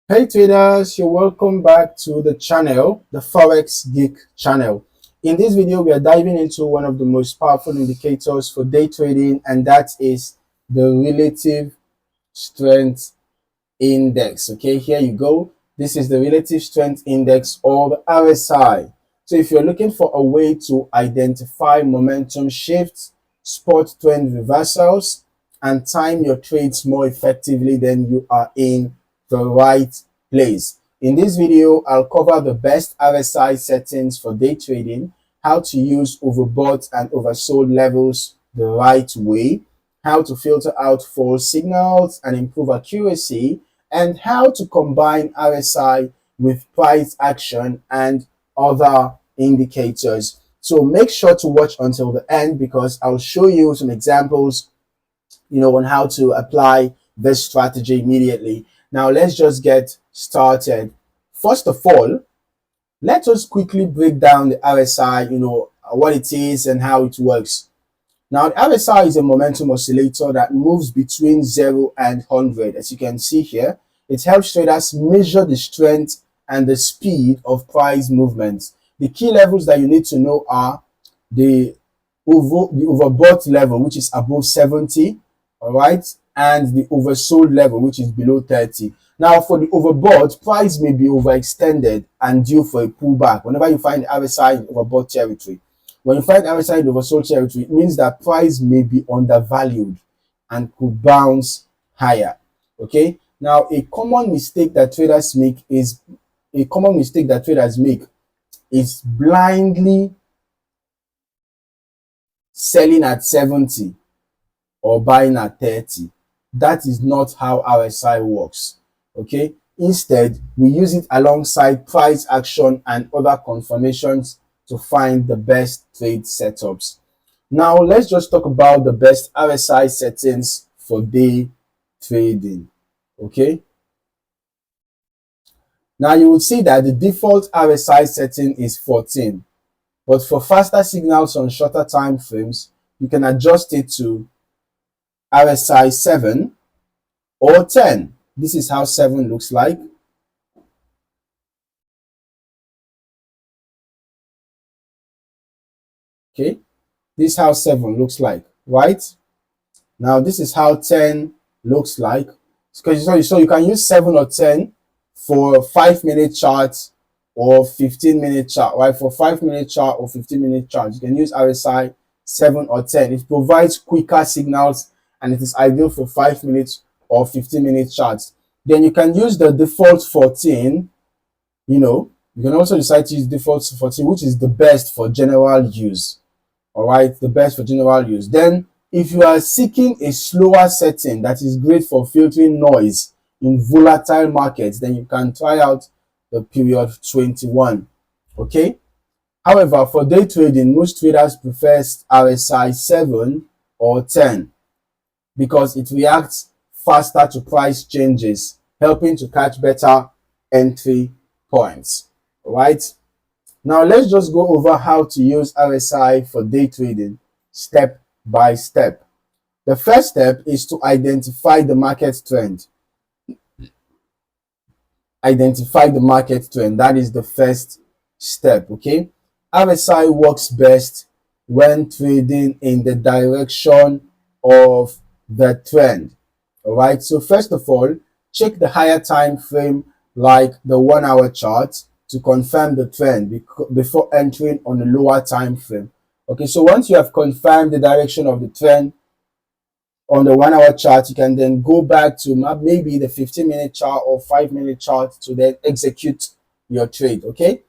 Hey traders, you're welcome back to the channel, the Forex Geek channel. In this video, we are diving into one of the most powerful indicators for day trading, and that is the relative strength index. Okay, here you go. This is the relative strength index, or the RSI. So if you're looking for a way to identify momentum shifts, spot trend reversals, and time your trades more effectively, then you are in the right place. In this video, I'll cover the best RSI settings for day trading, how to use overbought and oversold levels the right way, how to filter out false signals and improve accuracy, and how to combine RSI with price action and other indicators. So make sure to watch until the end because I'll show you some examples, on how to apply this strategy immediately. Now let's just get started. First of all, let us quickly break down the RSI, what it is and how it works. Now, the RSI is a momentum oscillator that moves between 0 and 100. As you can see here, it helps traders measure the strength and the speed of price movements. The key levels that you need to know are the overbought level, which is above 70, all right, and the oversold level, which is below 30. Now, for the overbought, price may be overextended and due for a pullback. Whenever you find RSI in overbought territory, when you find RSI in oversold territory, it means that price may be undervalued and could bounce higher. Okay. Now, a common mistake that traders make is blindly selling at 70 or buying at 30. That is not how RSI works. Okay. Instead, we use it alongside price action and other confirmations to find the best trade setups. Now, let's just talk about the best RSI settings for day trading. Okay. Now, you will see that the default RSI setting is 14. But for faster signals on shorter time frames, you can adjust it to RSI 7 or 10. This is how 7 looks like. Okay. This is how 7 looks like, right? Now, this is how 10 looks like. So you can use 7 or 10 for 5-minute charts or 15-minute chart, right? For 5-minute chart or 15-minute chart, you can use RSI 7 or 10. It provides quicker signals and it is ideal for 5-minute or 15-minute charts. Then you can use the default 14. You can also decide to use default 14, which is the best for general use. All right, the best for general use. Then if you are seeking a slower setting that is great for filtering noise in volatile markets, then you can try out the period 21. Okay. However, for day trading, most traders prefer RSI 7 or 10 because it reacts faster to price changes, helping to catch better entry points. All right. Now let's just go over how to use RSI for day trading step by step. The first step is to identify the market trend. Identify the market trend. That is the first step, okay? RSI works best when trading in the direction of the trend. All right, so first of all, check the higher time frame like the 1-hour chart to confirm the trend before entering on a lower time frame. Okay, so once you have confirmed the direction of the trend on the 1-hour chart, you can then go back to maybe the 15-minute chart or 5-minute chart to then execute your trade. Okay,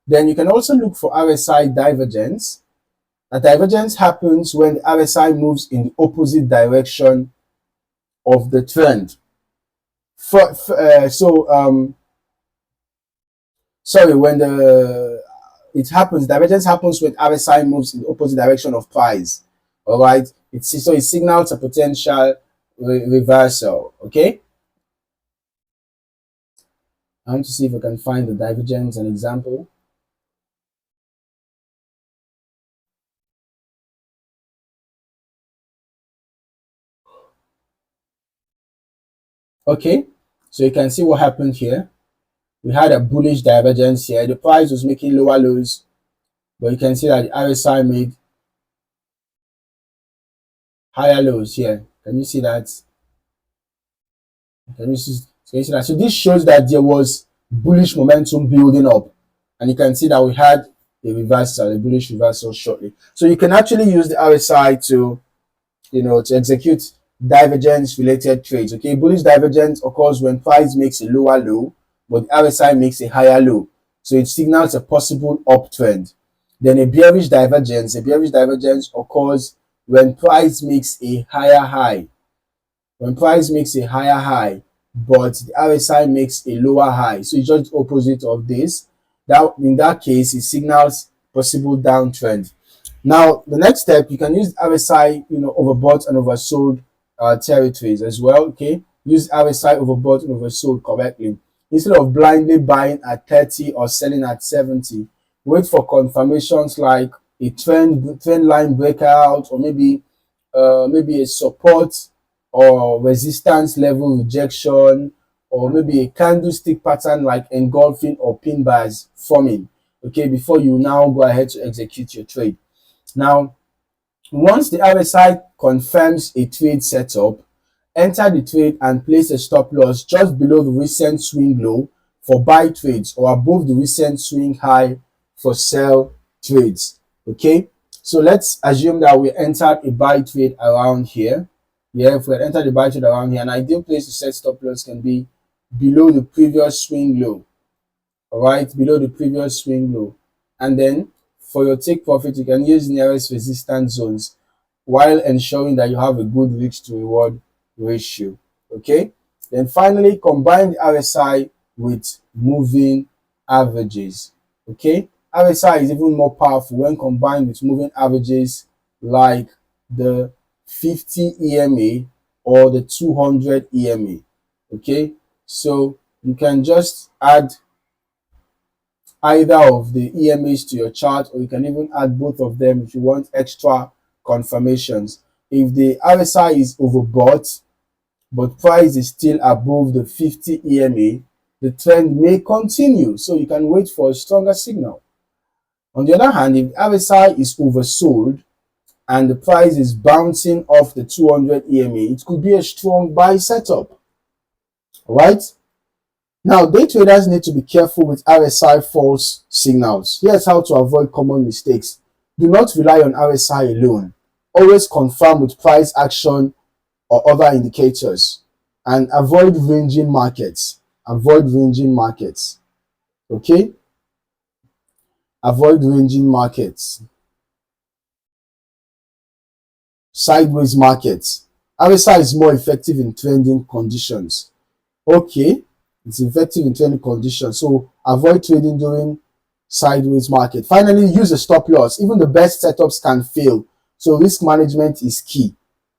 then you can also look for RSI divergence. A divergence happens when the RSI moves in the opposite direction of the trend. When divergence happens when RSI moves in the opposite direction of price. All right, it signals a potential reversal. Okay, I want to see if I can find the divergence an example. Okay, So you can see what happened here. We had a bullish divergence here. The price was making lower lows, but you can see that the RSI made higher lows here. Can you see that? Can you see that? So this shows that there was bullish momentum building up, and you can see that we had a reversal, a bullish reversal shortly. So you can actually use the RSI to, to execute divergence related trades. Okay, bullish divergence occurs when price makes a lower low, but the RSI makes a higher low. So it signals a possible uptrend. Then a bearish divergence occurs when price makes a higher high. When price makes a higher high, but the RSI makes a lower high. So it's just the opposite of this. That in that case, it signals possible downtrend. Now, the next step, you can use RSI, overbought and oversold territories as well. Okay, use RSI overbought and oversold correctly. Instead of blindly buying at 30 or selling at 70, wait for confirmations like a trend line breakout, or maybe a support or resistance level rejection, or maybe a candlestick pattern like engulfing or pin bars forming, okay, before you now go ahead to execute your trade. Now, once the RSI confirms a trade setup, enter the trade and place a stop loss just below the recent swing low for buy trades, or above the recent swing high for sell trades. Okay, so let's assume that we entered a buy trade around here. Yeah, if we entered the buy trade around here, an ideal place to set stop loss can be below the previous swing low. All right, below the previous swing low. And then for your take profit, you can use nearest resistance zones while ensuring that you have a good risk to reward ratio. Okay, then finally combine the RSI with moving averages. Okay, RSI is even more powerful when combined with moving averages like the 50 EMA or the 200 EMA. Okay, so you can just add either of the EMAs to your chart, or you can even add both of them if you want extra confirmations. If the RSI is overbought but price is still above the 50 EMA, the trend may continue, so you can wait for a stronger signal. On the other hand, if the RSI is oversold and the price is bouncing off the 200 EMA, it could be a strong buy setup. All right? Now, day traders need to be careful with RSI false signals. Here's how to avoid common mistakes. Do not rely on RSI alone. Always confirm with price action or other indicators, and avoid ranging markets. Avoid ranging markets. Okay? Avoid ranging markets. Sideways markets. RSI is more effective in trending conditions. Okay, it's effective in trending conditions, so avoid trading during sideways market. Finally, use a stop loss. Even the best setups can fail, so risk management is key.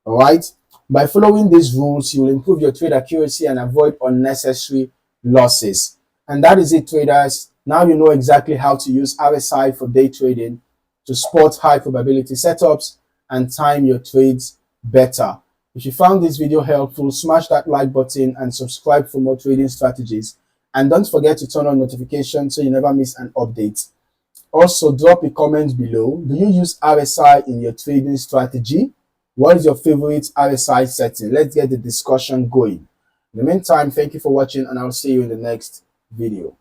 All right, by following these rules, you will improve your trade accuracy and avoid unnecessary losses. And that is it, traders. Now you know exactly how to use RSI for day trading to spot high probability setups and time your trades better. If you found this video helpful, smash that like button and subscribe for more trading strategies. And don't forget to turn on notifications so you never miss an update. Also, drop a comment below. Do you use RSI in your trading strategy? What is your favorite RSI setting? Let's get the discussion going. In the meantime, thank you for watching, and I'll see you in the next video.